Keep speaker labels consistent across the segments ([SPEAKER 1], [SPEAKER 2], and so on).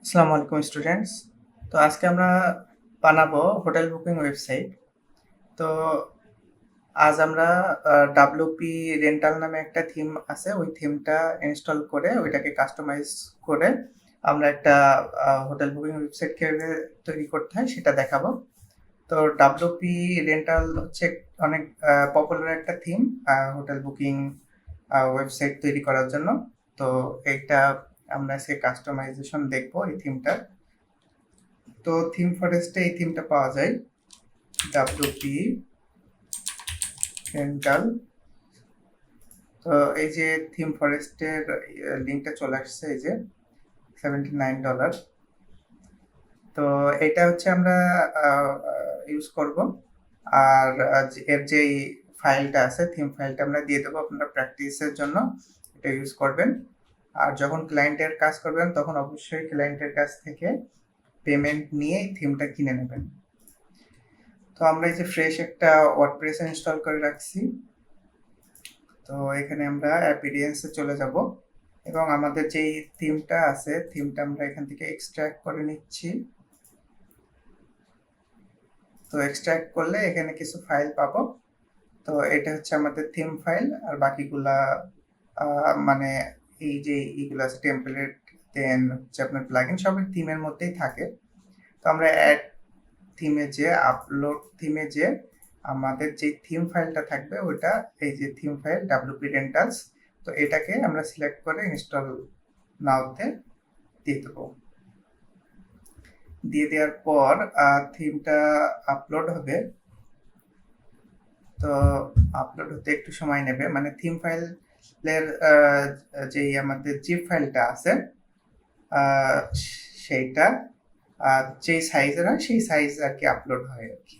[SPEAKER 1] আসসালামু আলাইকুম স্টুডেন্টস। তো আজকে আমরা বানাবো হোটেল বুকিং ওয়েবসাইট। তো আজ আমরা WP রেন্টাল নামে একটা থিম আছে, ওই থিমটা ইনস্টল করে ওইটাকে কাস্টমাইজ করে আমরা একটা হোটেল বুকিং ওয়েবসাইট কিভাবে তৈরি করতে হয় সেটা দেখাবো। তো WP রেন্টাল হচ্ছে অনেক পপুলার একটা থিম হোটেল বুকিং ওয়েবসাইট তৈরি করার জন্য। তো এইটা আমরা আজকে কাস্টমাইজেশন দেখবো এই থিমটার। তো থিম ফরেস্টে এই থিমটা পাওয়া যায় WP রেন্টাল। তো এই যে থিম ফরেস্টের লিঙ্কটা চলে আসছে, এই যে $79। তো এটা হচ্ছে আমরা ইউজ করব। আর এর যেই ফাইলটা আছে থিম ফাইলটা আমরা দিয়ে দেবো আপনারা প্র্যাকটিসের জন্য এটা ইউজ করবেন। আর যখন ক্লায়েন্টের কাজ করবেন তখন অবশ্যই ক্লায়েন্টের কাছ থেকে পেমেন্ট নিয়ে থিমটা কিনে নেবেন। তো আমরা এই যে ফ্রেশ একটা ওয়ার্ডপ্রেস ইনস্টল করে রাখছি। তো এখানে আমরা অ্যাপিরিয়েন্সে চলে যাব এবং আমাদের যেই থিমটা আছে থিমটা আমরা এখান থেকে এক্সট্রাক্ট করে নিচ্ছি। তো এক্সট্রাক্ট করলে এখানে কিছু ফাইল পাবো। তো এটা হচ্ছে আমাদের থিম ফাইল, আর বাকিগুলা মানে এই যে এইগুলো আছে টেমপ্লেট, দেন হচ্ছে আপনার প্লাগইন, সবই থিমের মধ্যেই থাকে। তো আমরা অ্যাড থিমে যে আপলোড থিমে যে আমাদের যে থিম ফাইলটা থাকবে ওটা এই যে থিম ফাইল WP রেন্টালস, তো এটাকে আমরা সিলেক্ট করে ইনস্টল নাওতে দিয়ে দেবো। দিয়ে দেওয়ার পর থিমটা আপলোড হবে। তো আপলোড হতে একটু সময় নেবে, মানে থিম ফাইলের যেই আমাদের জিপ ফাইলটা আছে সেইটা যেই সাইজের হয় সেই সাইজ আর কি আপলোড হয় আর কি।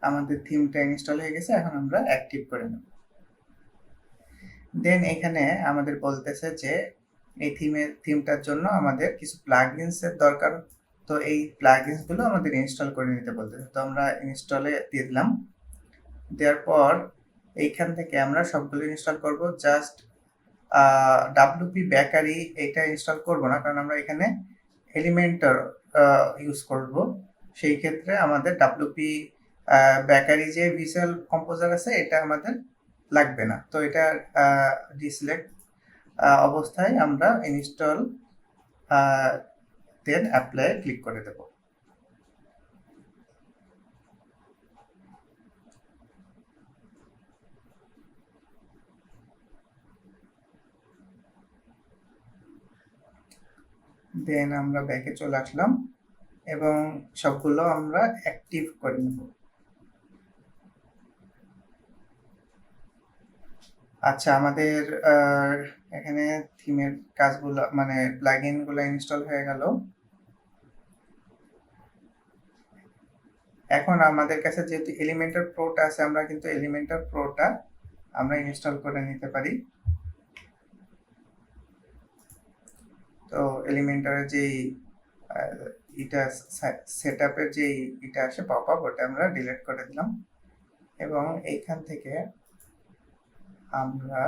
[SPEAKER 1] আমাদের থিমটা ইনস্টল হয়ে গেছে, এখন আমরা অ্যাক্টিভ করে নেব। দেন এখানে আমাদের বলতেছে যে এই থিমটার জন্য আমাদের কিছু প্লাগইনসের দরকার। তো এই প্লাগইনসগুলো আমাদের ইনস্টল করে নিতে বলতেছে, তো আমরা ইনস্টলে দিয়ে দিলাম। দেওয়ার পর এইখান থেকে আমরা সবগুলো ইনস্টল করব। জাস্ট WP বেকারি এটা ইনস্টল করব না, কারণ আমরা এখানে এলিমেন্টর ইউজ করব। সেই ক্ষেত্রে আমাদের WP বেকারি যে ভিজুয়াল কম্পোজার আছে এটা আমাদের লাগবে না। তো এটা ডিসিলেক্ট অবস্থায় আমরা ইনস্টল দেন অ্যাপ্লাই ক্লিক করে দেব। দেন আমরা ব্যাকে চলে আসলাম এবং সবগুলো আমরা অ্যাক্টিভ করে নেব। আচ্ছা, আমাদের এখানে থিমের কাজগুলো মানে প্লাগইনগুলো ইনস্টল হয়ে গেল। এখন আমাদের কাছে যেহেতু এলিমেন্টর প্রোটা আছে, আমরা কিন্তু এলিমেন্টর প্রোটা আমরা ইনস্টল করে নিতে পারি। তো এলিমেন্টরের যেই এটা সেটআপের যেই এটা আসে পপ আপ, ওটা আমরা ডিলিট করে দিলাম এবং এইখান থেকে আমরা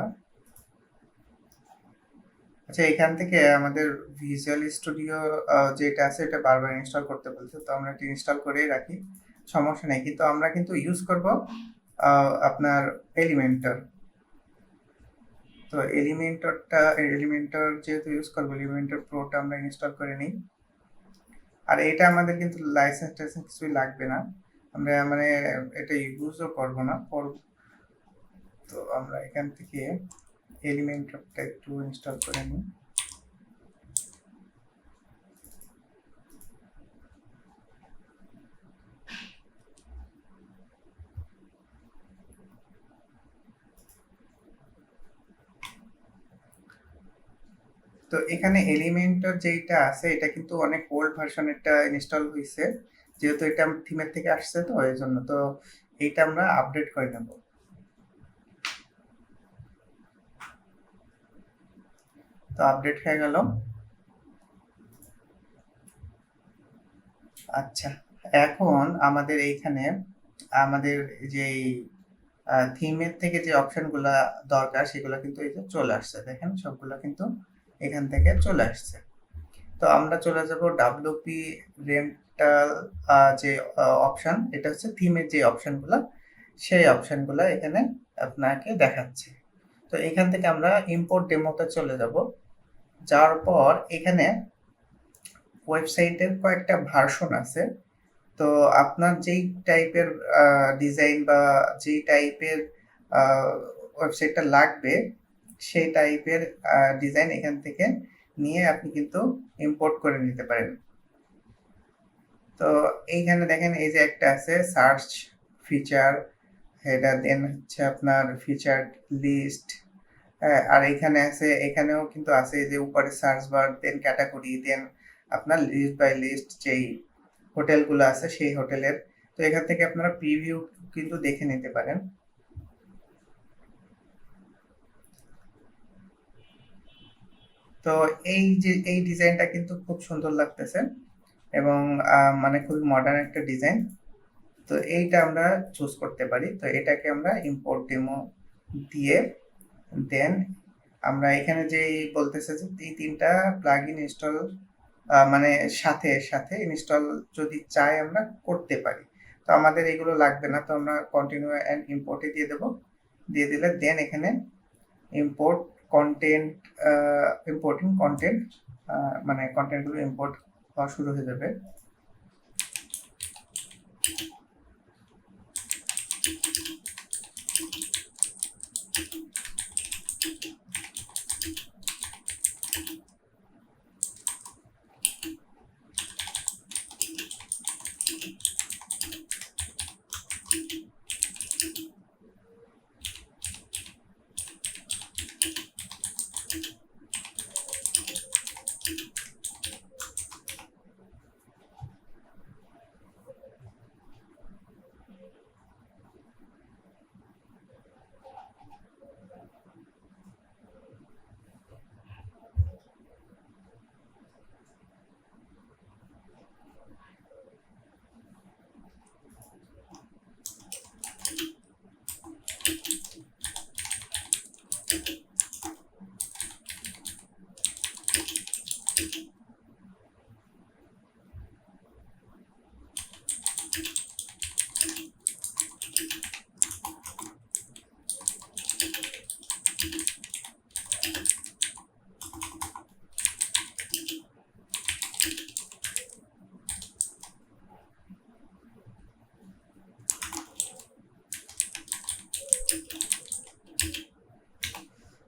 [SPEAKER 1] আচ্ছা এখান থেকে আমাদের ভিজুয়াল স্টুডিও যেটা আছে এটা বারবার ইনস্টল করতে বলছে, তো আমরা এটা ইনস্টল করেই রাখি, সমস্যা নেই। কিন্তু আমরা কিন্তু ইউজ করব আপনার এলিমেন্টর। তো এলিমেন্টর যেহেতু ইউজ করবো, এলিমেন্টর প্রোটা আমরা ইনস্টল করে নিই। আর এটা আমাদের কিন্তু লাইসেন্স টাইসেন্স কিছুই লাগবে না, আমরা মানে এটা ইউজও করবো না। তো আমরা এখান থেকে এলিমেন্টরটা একটু ইনস্টল করে নিই। তো এখানে এলিমেন্টর যেটা আছে এটা কিন্তু অনেক ওল্ড ভার্সনেরটা ইনস্টল হয়েছে, যেহেতু এটা থিমের থেকে আসছে তো এই জন্য। তো এইটা আমরা আপডেট করে নেব। তো আপডেট হয়ে গেল। আচ্ছা, এখন আমাদের এইখানে আমাদের যে থিমের থেকে যে অপশনগুলা দরকার সেগুলো কিন্তু এই যে চলে আসছে, দেখেন সবগুলো কিন্তু এখান থেকে চলে আসছে। তো আমরা চলে যাব ডাব্লিউপি রেন্টাল যে অপশন, এটা হচ্ছে থিমের যে অপশনগুলো, সেই অপশনগুলো এখানে আপনাকে দেখাচ্ছে। তো এখান থেকে আমরা ইম্পোর্ট ডেমোতে চলে যাব। যাওয়ার পর এখানে ওয়েবসাইটের কয়েকটা ভার্সন আছে। তো আপনার যেই টাইপের ডিজাইন বা যেই টাইপের ওয়েবসাইটটা লাগবে সেই টাইপের ডিজাইন এখান থেকে নিয়ে আপনি কিন্তু ইম্পোর্ট করে নিতে পারেন। তো এইখানে দেখেন এই যে একটা আছে সার্চ ফিচার হেডার, দেন হচ্ছে আপনার ফিচার লিস্ট, আর এখানে আছে, এখানেও কিন্তু আছে যে উপরে সার্চ বার, দেন ক্যাটাগরি, দেন আপনার লিস্ট বাই লিস্ট যেই হোটেলগুলো আছে সেই হোটেলের। তো এখান থেকে আপনারা প্রিভিউ কিন্তু দেখে নিতে পারেন। তো এই যে এই ডিজাইনটা কিন্তু খুব সুন্দর লাগতেছে এবং মানে খুবই মডার্ন একটা ডিজাইন। তো এইটা আমরা চুজ করতে পারি। তো এটাকে আমরা ইম্পোর্ট ডেমো দিয়ে দেন আমরা এখানে যে বলতেছে যে এই তিনটা প্লাগইন ইনস্টল মানে সাথে সাথে ইনস্টল যদি চাই আমরা করতে পারি। তো আমাদের এগুলো লাগবে না, তো আমরা কন্টিনিউ অ্যান্ড ইম্পোর্টে দিয়ে দেবো। দিয়ে দিলে দেন এখানে ইম্পোর্ট কন্টেন্ট, ইম্পোর্টিং কন্টেন্ট, মানে কন্টেন্টগুলো ইম্পোর্ট হওয়া শুরু হয়ে যাবে।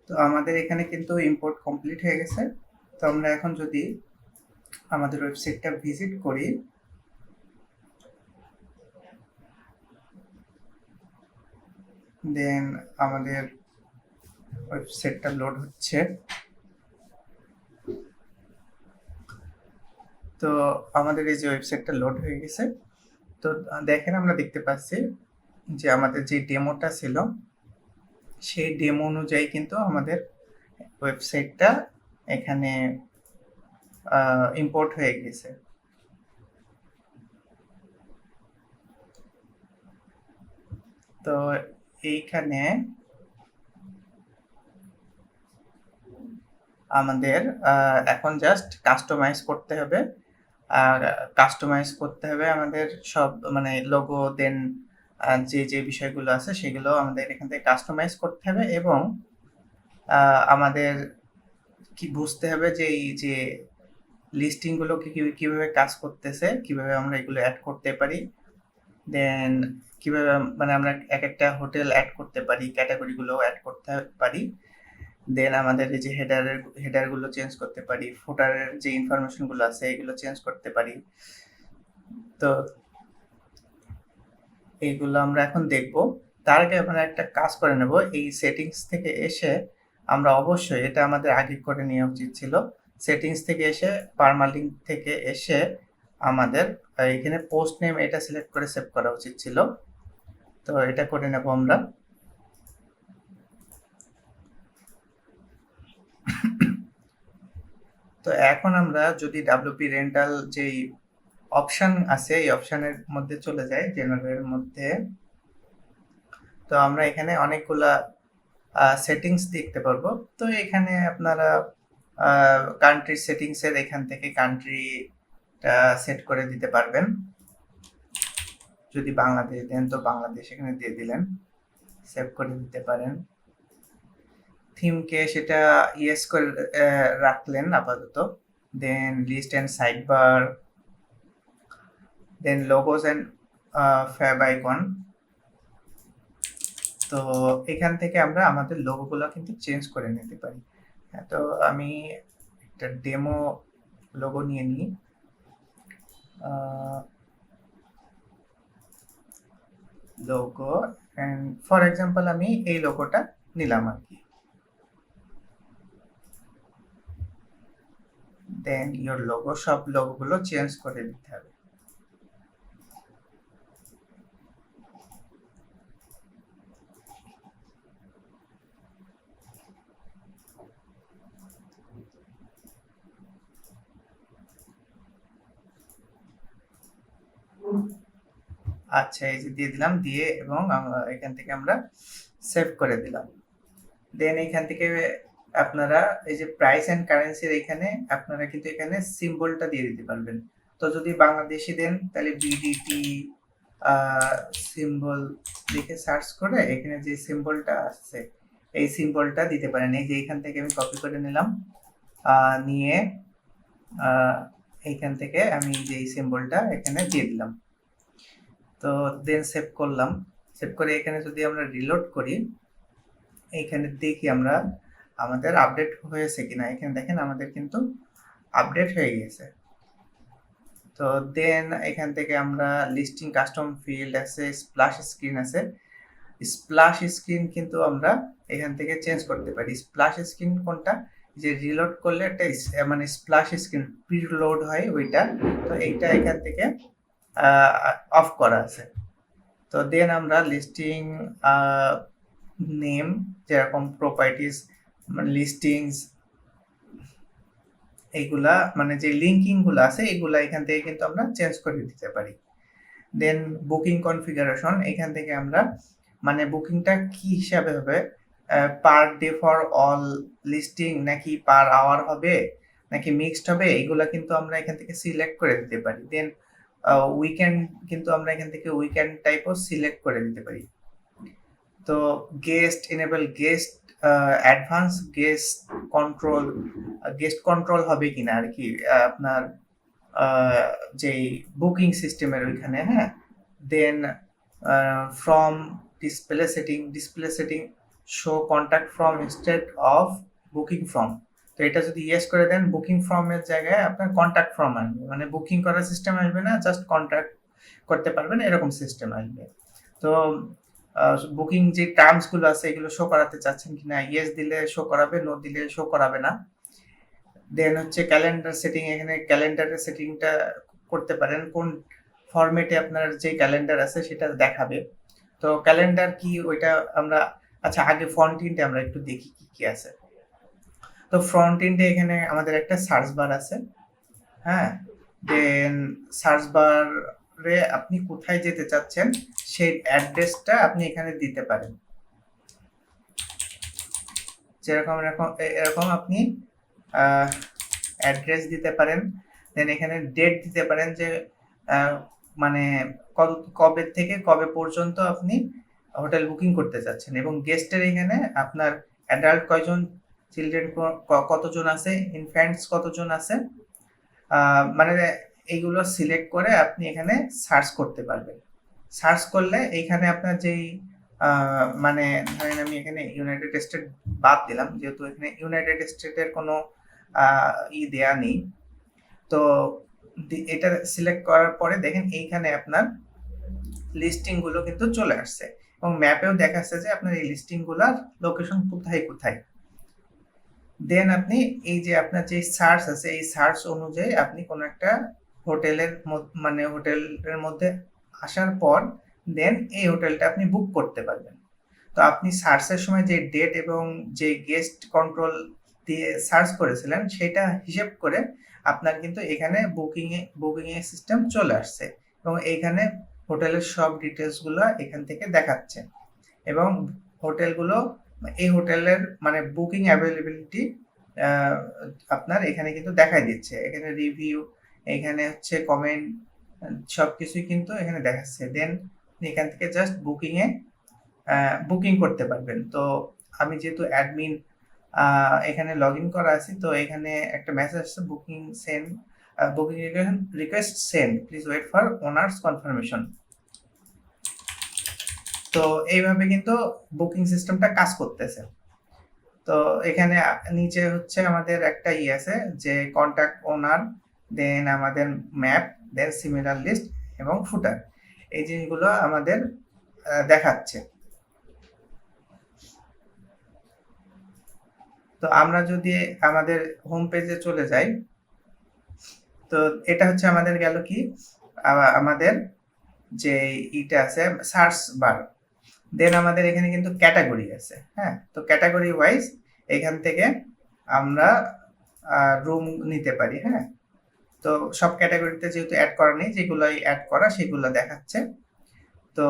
[SPEAKER 1] তো আমাদের এখানে কিন্তু ইম্পোর্ট কমপ্লিট হয়ে গেছে। তো আমরা এখন যদি আমাদের ওয়েবসাইটটা ভিজিট করি, দেন আমাদের ওয়েবসাইটটা লোড হচ্ছে। তো আমাদের এই যে ওয়েবসাইটটা লোড হয়ে গেছে। তো দেখেন আমরা দেখতে পাচ্ছি যে আমাদের যে ডেমোটা ছিল সেই ডেমো অনুযায়ী কিন্তু আমাদের ওয়েবসাইটটা এখানে ইম্পোর্ট হয়ে গেছে। তো এইখানে আমাদের এখন জাস্ট কাস্টমাইজ করতে হবে। আর কাস্টমাইজ করতে হবে আমাদের সব, মানে লোগো, দেন যে বিষয়গুলো আছে সেগুলো আমাদের এখান থেকে কাস্টমাইজ করতে হবে এবং আমাদের কি বুঝতে হবে যে এই যে লিস্টিংগুলো কিভাবে কাজ করতেছে, কিভাবে আমরা এগুলো অ্যাড করতে পারি। দেন কিভাবে মানে আমরা এক একটা হোটেল অ্যাড করতে পারি, ক্যাটাগরিগুলো অ্যাড করতে পারি। দেন আমাদের এই যে হেডারগুলো চেঞ্জ করতে পারি, ফুটারের যে ইনফরমেশনগুলো আছে এগুলো চেঞ্জ করতে পারি। তো এইগুলো আমরা এখন দেখব। তার আগে আমরা একটা কাজ করে নেব। এই সেটিংস থেকে এসে আমরা অবশ্যই, এটা আমাদের আগে করে নেওয়া উচিত ছিল, সেটিংস থেকে এসে পারমালিঙ্ক থেকে এসে আমাদের এখানে পোস্ট নেম এটা সিলেক্ট করে সেভ করা উচিত ছিল। তো এটা করে নেব আমরা। তো এখন আমরা যদি ডাব্লিউপি রেন্টাল যেই অপশন আছে এই অপশনের মধ্যে চলে যাই, জেনারেলের মধ্যে। তো আমরা এখানে অনেকগুলা সেটিংস দেখতে পারবো। তো এখানে আপনারা কান্ট্রি সেটিংসের এখান থেকে কান্ট্রিটা সেট করে দিতে পারবেন। যদি বাংলাদেশ দেন তো বাংলাদেশ এখানে দিয়ে দিলেন, সেভ করে দিতে পারেন। থিমকে সেটা ইয়েস করে রাখলেন আপাতত। Then list and sidebar, then logos and favicon. তো এখান থেকে আমরা আমাদের লোগোগুলো কিন্তু চেঞ্জ করে নিতে পারি। হ্যাঁ, তো আমি একটা ডেমো লোগো নিয়ে নিই। লোগো অ্যান্ড ফর এক্সাম্পল আমি এই লোগোটা নিলাম আর কি। দেন ইওর লোগো, সব লোগোগুলো চেঞ্জ করে দিতে হবে। আচ্ছা, এই যে দিয়ে দিলাম, দিয়ে এবং এখান থেকে আমরা সেভ করে দিলাম। দেন এখান থেকে আপনারা এই যে প্রাইস অ্যান্ড কারেন্সির এখানে আপনারা কিন্তু এখানে সিম্বলটা দিয়ে দিতে পারবেন। তো যদি বাংলাদেশি দেন তাহলে বিডিটি সিম্বল লিখে সার্চ করে এখানে যে সিম্বলটা আসছে এই সিম্বলটা দিতে পারেন। এই যে এখান থেকে আমি কপি করে নিলাম, নিয়ে এইখান থেকে আমি যে এই সিম্বলটা এখানে দিয়ে দিলাম। তো দেন সেভ করলাম। সেভ করে এখানে যদি আমরা রিলোড করি, এইখানে দেখি আমরা আমাদের আপডেট হয়েছে কিনা। এখানে দেখেন আমাদের কিন্তু আপডেট হয়ে গেছে। তো দেন এখান থেকে আমরা লিস্টিং কাস্টম ফিল্ড আছে, স্প্লাশ স্ক্রিন আছে। স্প্লাশ স্ক্রিন কিন্তু আমরা এখান থেকে চেঞ্জ করতে পারি। স্প্লাশ স্ক্রিন কোনটা, যে রিলোড করলে একটা মানে স্প্লাশ স্ক্রিন প্রিলোড হয় ওইটা। তো এইটা এখান থেকে অফ করা আছে। তো দেন আমরা লিস্টিং নেম, যেরকম প্রপার্টিস লিস্টিংস, এইগুলা মানে যে লিঙ্কিং গুলো আছে এগুলা এখান থেকে কিন্তু আমরা চেঞ্জ করে দিতে পারি। দেন বুকিং কনফিগারেশন, এখান থেকে আমরা মানে বুকিংটা কি হিসাবে হবে, per day for all listing নাকি পার আওয়ার হবে নাকি মিক্সড হবে, এগুলা কিন্তু আমরা এখান থেকে সিলেক্ট করে দিতে পারি। দেন উইকেন্ড কিন্তু আমরা এখান থেকে উইকেন্ড টাইপও সিলেক্ট করে দিতে পারি। তো guest enable, guest advance guest control হবে কিনা আর কি আপনার যেই বুকিং সিস্টেমের ওইখানে। হ্যাঁ, then form display setting show contact form instead of booking form. তো এটা যদি ইয়েস করে দেন বুকিং ফর্মের জায়গায় আপনার কন্ট্যাক্ট ফর্ম আসবে, মানে বুকিং করার সিস্টেম আসবে না, জাস্ট কন্ট্যাক্ট করতে পারবেন এরকম সিস্টেম আসবে। তো বুকিং যে টার্মস গুলো আছে এগুলো শো করাতে চাচ্ছেন কিনা, ইয়েস দিলে শো করাবে, নো দিলে শো করাবে না। দেন হচ্ছে ক্যালেন্ডার সেটিং, এখানে ক্যালেন্ডারের সেটিংটা করতে পারেন কোন ফরম্যাটে আপনার যে ক্যালেন্ডার আছে সেটা দেখাবে। তো ক্যালেন্ডার কি ওইটা আমরা, আচ্ছা আগে ফ্রন্ট এন্ডে আমরা একটু দেখি কি কি আছে। তো ফ্রন্ট এন্ডে এখানে আমাদের একটা সার্চ বার আছে। হ্যাঁ, দেন সার্চ বারে আপনি কোথায় যেতে চাচ্ছেন সেই অ্যাড্রেসটা আপনি এখানে দিতে পারেন। যেরকম এরকম আপনি অ্যাড্রেস দিতে পারেন। দেন এখানে ডেট দিতে পারেন যে মানে কবে থেকে কবে পর্যন্ত আপনি হোটেল বুকিং করতে চাচ্ছেন, এবং গেস্টের এখানে আপনার অ্যাডাল্ট কয়জন, চিলড্রেন কতজন আছে, ইনফ্যান্টস কতজন আছে, মানে এইগুলো সিলেক্ট করে আপনি এখানে সার্চ করতে পারবেন। সার্চ করলে এইখানে আপনার যেই মানে ধরেন আমি এখানে ইউনাইটেড স্টেট বাদ দিলাম, যেহেতু এখানে ইউনাইটেড স্টেটের কোনো দেয়া নেই। তো এটা সিলেক্ট করার পরে দেখেন এইখানে আপনার লিস্টিংগুলো কিন্তু চলে আসছে এবং ম্যাপেও দেখাচ্ছে যে আপনার এই লিস্টিংগুলোর লোকেশন কোথায় কোথায়। দেন আপনি এই যে আপনার যে সার্চ আছে, এই সার্চ অনুযায়ী আপনি কোনো একটা হোটেলের মানে হোটেলের মধ্যে আসার পর দেন এই হোটেলটা আপনি বুক করতে পারবেন। তো আপনি সার্চের সময় যে ডেট এবং যে গেস্ট কন্ট্রোল দিয়ে সার্চ করেছিলেন সেটা হিসেব করে আপনার কিন্তু এখানে বুকিং এর সিস্টেম চলে আসছে এবং এইখানে হোটেলের সব ডিটেলসগুলো এখান থেকে দেখাচ্ছে এবং হোটেলগুলো এই হোটেলের মানে বুকিং অ্যাভেলেবিলিটি আপনার এখানে কিন্তু দেখাই দিচ্ছে। এখানে রিভিউ, এখানে হচ্ছে কমেন্ট, সবকিছুই কিন্তু এখানে দেখাচ্ছে। দেন এখান থেকে জাস্ট বুকিং করতে পারবেন। তো আমি যেহেতু অ্যাডমিন এখানে লগ ইন করা আছি, তো এখানে একটা মেসেজ আসছে booking request send, please wait for owner's confirmation. তো এইভাবে কিন্তু বুকিং সিস্টেমটা কাজ করতেছে। তো এখানে নিচে হচ্ছে আমাদের একটা আছে যে কন্ট্যাক্ট ওনার, দেন আমাদের ম্যাপ, দেন সিমিলার লিস্ট এবং ফুটার, এই জিনিসগুলো আমাদের দেখাচ্ছে। তো আমরা যদি আমাদের হোম পেজে চলে যাই, তো এটা হচ্ছে আমাদের গেল কি আমাদের যে ইটা আছে সার্চ বার। দেন আমাদের এখানে কিন্তু ক্যাটাগরি আছে, হ্যাঁ। তো ক্যাটাগরি ওয়াইজ এখান থেকে আমরা রুম নিতে পারি, হ্যাঁ। তো সব ক্যাটাগরিতে যেহেতু অ্যাড করা নেই, যেগুলোই অ্যাড করা সেগুলো দেখাচ্ছে। তো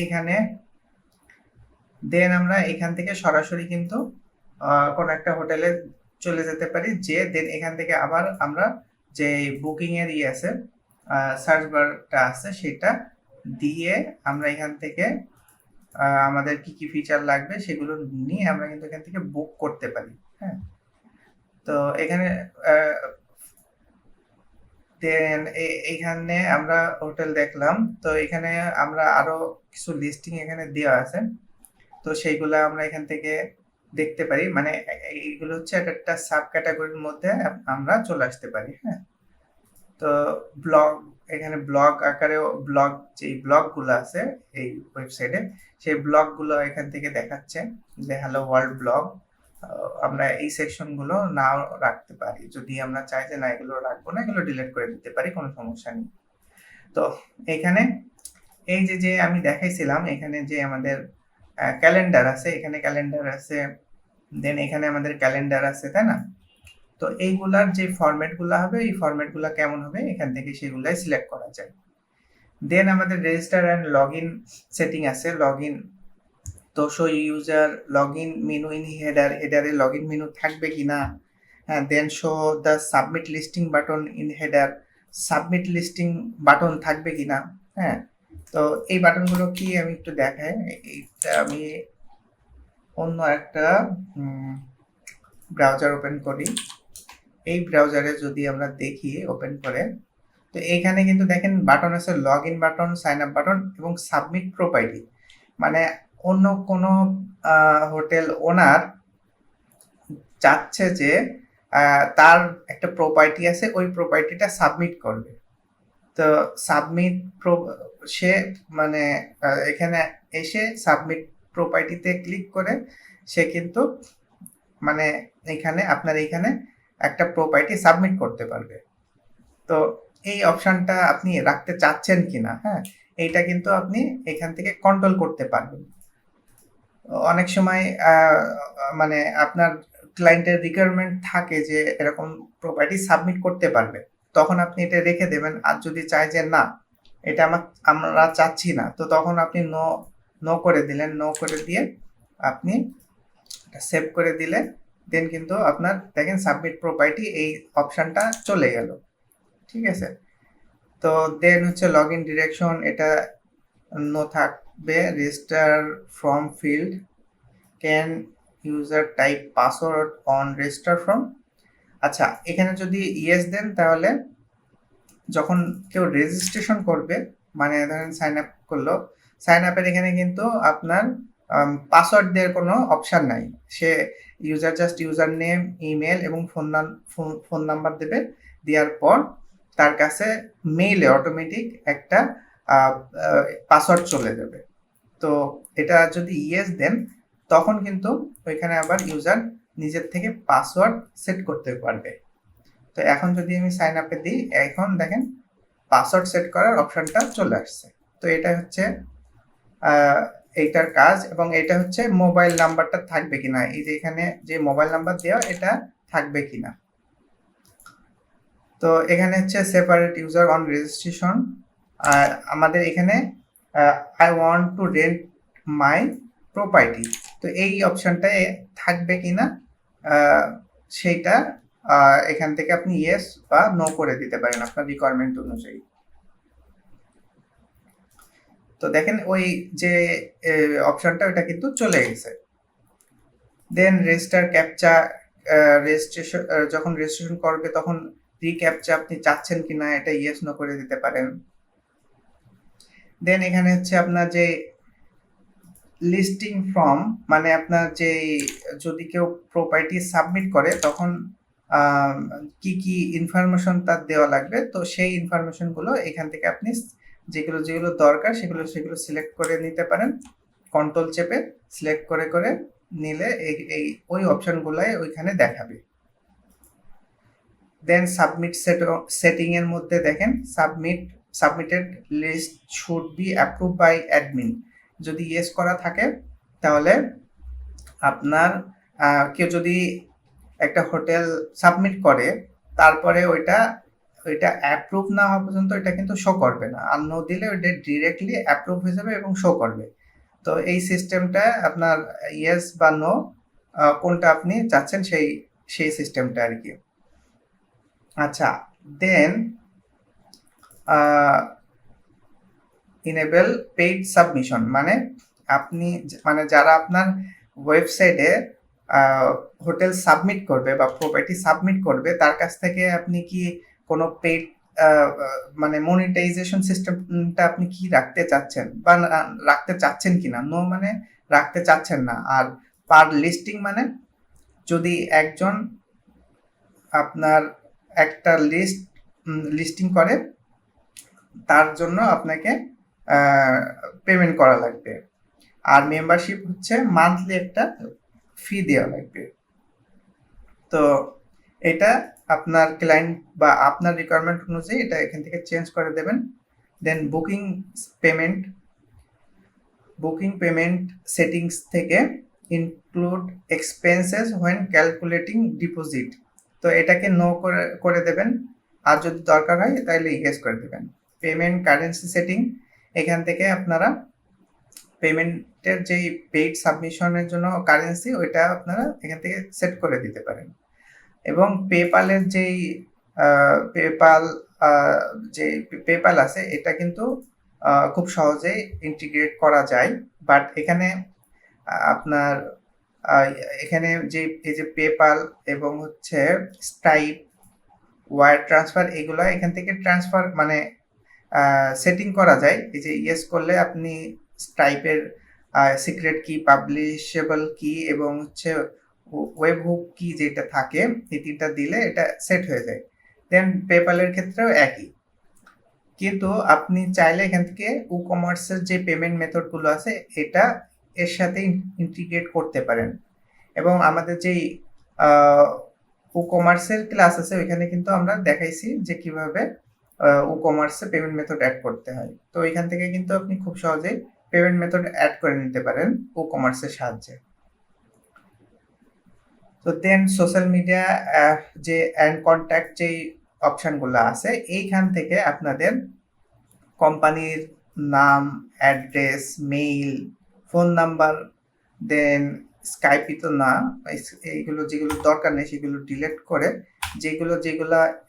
[SPEAKER 1] এখানে দেন আমরা এখান থেকে সরাসরি কিন্তু কোন একটা হোটেলে চলে যেতে পারি, যে দেন এখান থেকে আবার আমরা যে বুকিং এর আছে সার্চ বারটা আছে সেটা দিয়ে আমরা এখান থেকে আমাদের কি কি ফিচার লাগবে সেগুলো নিয়ে আমরা কিন্তু এখান থেকে বুক করতে পারি, হ্যাঁ। তো এখানে দেন এইখানে আমরা হোটেল দেখলাম। তো এখানে আমরা আরো কিছু লিস্টিং এখানে দেওয়া আছে, তো সেইগুলো আমরা এখান থেকে দেখতে পারি। মানে এইগুলো হচ্ছে একটা সাব ক্যাটাগরির মধ্যে আমরা চলে আসতে পারি, হ্যাঁ। তো ব্লগ, এখানে ব্লগ আকারে যে ব্লগগুলো আছে এই ওয়েবসাইটে, সেই ব্লগগুলো এখান থেকে দেখাচ্ছে যে হ্যালো ওয়ার্ল্ড ব্লগ। আমরা এই সেকশনগুলো নাও রাখতে পারি, যদি আমরা চাই যে না এগুলো রাখবো না, এগুলো ডিলিট করে দিতে পারি, কোনো সমস্যা নেই। তো এখানে এই যে আমি দেখাইছিলাম এখানে যে আমাদের ক্যালেন্ডার আছে, এখানে ক্যালেন্ডার আছে, দেন এখানে আমাদের ক্যালেন্ডার আছে, তাই না? তো এইগুলার যে ফরম্যাটগুলো হবে, এই ফরম্যাটগুলো কেমন হবে এখান থেকে সেগুলাই সিলেক্ট করা যায়। দেন আমাদের register and log in setting আছে, লগ ইন। তো show user log in menu in হেডারে লগ ইন মেনু থাকবে কিনা, হ্যাঁ। Then show the submit listing button in header, submit listing button থাকবে কিনা, হ্যাঁ। তো এই বাটনগুলো কি আমি একটু দেখাই। এইটা আমি অন্য একটা ব্রাউজার ওপেন করি। এই ব্রাউজারে যদি আমরা দেখি ওপেন করে, তো এইখানে কিন্তু দেখেন বাটন আছে, log in button, sign up button এবং সাবমিট প্রোপাইটি। মানে অন্য কোনো হোটেল ওনার চাচ্ছে যে তার একটা প্রপার্টি আছে, ওই প্রপার্টিটা সাবমিট করবে। তো সাবমিট সে মানে এখানে এসে সাবমিট প্রপার্টিতে ক্লিক করে সে কিন্তু মানে এখানে আপনার এইখানে একটা প্রপার্টি সাবমিট করতে পারবে। তো এই অপশনটা আপনি রাখতে চাচ্ছেন কিনা, হ্যাঁ, এইটা কিন্তু আপনি এখান থেকে কন্ট্রোল করতে পারবেন। অনেক সময় মানে আপনার ক্লায়েন্টের রিকোয়ারমেন্ট থাকে যে এরকম প্রপার্টি সাবমিট করতে পারবে, তখন আপনি এটা রেখে দেবেন। আর যদি চাই যে না এটা আমরা চাচ্ছি না, তো তখন আপনি নো করে দিলেন, নো করে দিয়ে আপনি সেভ করে দিলে দেন কিন্তু আপনার দেখেন সাবমিট প্রপার্টি এই অপশনটা চলে গেল, ঠিক আছে। তো দেন হচ্ছে লগ ইন ডিরেকশন, এটা নো থাকবে। Register form field, can user type password on register form. আচ্ছা, এখানে যদি ইয়েস দেন তাহলে যখন কেউ রেজিস্ট্রেশন করবে, মানে ধরেন সাইন আপ করলো। সাইন আপের এখানে কিন্তু আপনার পাসওয়ার্ড দেওয়ার কোনো অপশন নাই। সে user just user name, email এবং ফোন নাম্বার দেবে। দেওয়ার পর তার কাছে মেইলে অটোমেটিক একটা পাসওয়ার্ড চলে যাবে। তো এটা যদি ইয়েস দেন তখন কিন্তু ওইখানে আবার ইউজার নিজের থেকে পাসওয়ার্ড সেট করতে পারবে। তো এখন যদি আমি সাইন আপে দিই, এখন দেখেন পাসওয়ার্ড সেট করার অপশনটা চলে আসছে। তো এটা হচ্ছে এইটার কাজ, এবং এটা হচ্ছে মোবাইল নাম্বারটা থাকবে কিনা, এই যে এখানে যে মোবাইল নাম্বার দেওয়া এটা থাকবে কিনা। তো এখানে হচ্ছে সেপারেট ইউজার অন রেজিস্ট্রেশন, আমাদের এখানে I want to rent my property, তো এই অপশনটায় থাকবে কিনা সেইটা এখান থেকে আপনি ইয়েস বা নো করে দিতে পারেন আপনার রিকোয়ারমেন্ট অনুযায়ী। তো দেখেন ওই যে অপশনটা ওটা কিন্তু চলে গেছে। দেন রেজিস্টার ক্যাপচা, রেজিস্ট্রেশন যখন রেজিস্ট্রেশন করবে তখন রিক্যাপচা আপনি চাচ্ছেন কিনা এটা ইয়েস নো করে দিতে পারেন। দেন এখানে হচ্ছে আপনার যে লিস্টিং ফর্ম, মানে আপনার যে যদি কেউ প্রপার্টি সাবমিট করে তখন কি কি ইনফরমেশন তার দেওয়া লাগবে, তো সেই ইনফরমেশনগুলো এখান থেকে আপনি যেগুলো যেগুলো দরকার সেগুলো সিলেক্ট করে নিতে পারেন। কন্ট্রোল চেপে সিলেক্ট করে করে নিলে এই ওই অপশনগুলাই ওইখানে দেখাবে। দেন সাবমিট সেটিং এর মধ্যে দেখেন submitted list should be approve by admin, যদি ইয়েস করা থাকে তাহলে আপনার কেউ যদি একটা হোটেল সাবমিট করে তারপরে ওইটা অ্যাপ্রুভ না হওয়া পর্যন্ত এটা কিন্তু শো করবে না, আর নো দিলে ওইটা ডিরেক্টলি অ্যাপ্রুভ হয়ে যাবে এবং শো করবে। তো এই সিস্টেমটা আপনার ইয়েস বা নো কোনটা আপনি চাচ্ছেন সেই সিস্টেমটা আর কি। আচ্ছা, দেন ইনেবল পেইড সাবমিশন, মানে আপনি মানে যারা আপনার ওয়েবসাইটে হোটেল সাবমিট করবে বা প্রপার্টি সাবমিট করবে তার কাছ থেকে আপনি কি কোনো পেইড মানে মনিটাইজেশন সিস্টেমটা আপনি কি রাখতে চাচ্ছেন বা রাখতে চাচ্ছেন কিনা। নো মানে রাখতে চাচ্ছেন না, আর পার লিস্টিং মানে যদি একজন আপনার একটা লিস্টিং করে তার জন্য আপনাকে পেমেন্ট করা লাগবে, আর মেম্বারশিপ হচ্ছে মান্থলি একটা ফি দেওয়া লাগবে। তো এটা আপনার ক্লায়েন্ট বা আপনার রিকোয়ারমেন্ট অনুযায়ী এটা এখান থেকে চেঞ্জ করে দেবেন। দেন বুকিং পেমেন্ট সেটিংস থেকে include expenses when calculating deposit, তো এটাকে নো করে দেবেন, আর যদি দরকার হয় তাহলে ইয়েস করে দেবেন। পেমেন্ট কারেন্সি সেটিং, এখান থেকে আপনারা পেমেন্টের যেই পেইড সাবমিশনের জন্য কারেন্সি ওইটা আপনারা এখান থেকে সেট করে দিতে পারেন। এবং পেপালের যেই পেপাল আছে এটা কিন্তু খুব সহজেই ইন্টিগ্রেট করা যায়, বাট এখানে আপনার এখানে এই যে পেপাল এবং হচ্ছে স্ট্রাইপ, ওয়ার ট্রান্সফার, এগুলো এখান থেকে ট্রান্সফার মানে সেটিং করা যায়। এই যে ইয়েস করলে আপনি স্ট্রাইপের সিক্রেট কি, পাবলিশেবল কি এবং হচ্ছে ওয়েব হুক কি যেটা থাকে এই তিনটা দিলে এটা সেট হয়ে যায়। দেন পেপালের ক্ষেত্রেও একই, কিন্তু আপনি চাইলে এখান থেকে কমার্সের যে পেমেন্ট মেথডগুলো আছে এটা এর সাথে ইন্টিগ্রেট করতে পারেন। এবং আমাদের যেই কমার্সের ক্লাস আছে ওইখানে কিন্তু আমরা দেখাইছি যে কিভাবে কমার্সে পেমেন্ট মেথড অ্যাড করতে হয়। তো এখান থেকে কিন্তু আপনি খুব সহজেই পেমেন্ট মেথড অ্যাড করে নিতে পারেন কমার্সের সাহায্যে। তো দেন সোশ্যাল মিডিয়া যে অ্যান্ড কন্ট্যাক্ট যেই অপশানগুলো আছে এইখান থেকে আপনাদের কোম্পানির নাম, অ্যাড্রেস, মেইল, ফোন নাম্বার, দেন স্কাইপই তো না, এইগুলো যেগুলো দরকার নেই সেগুলো ডিলিট করে যেগুলো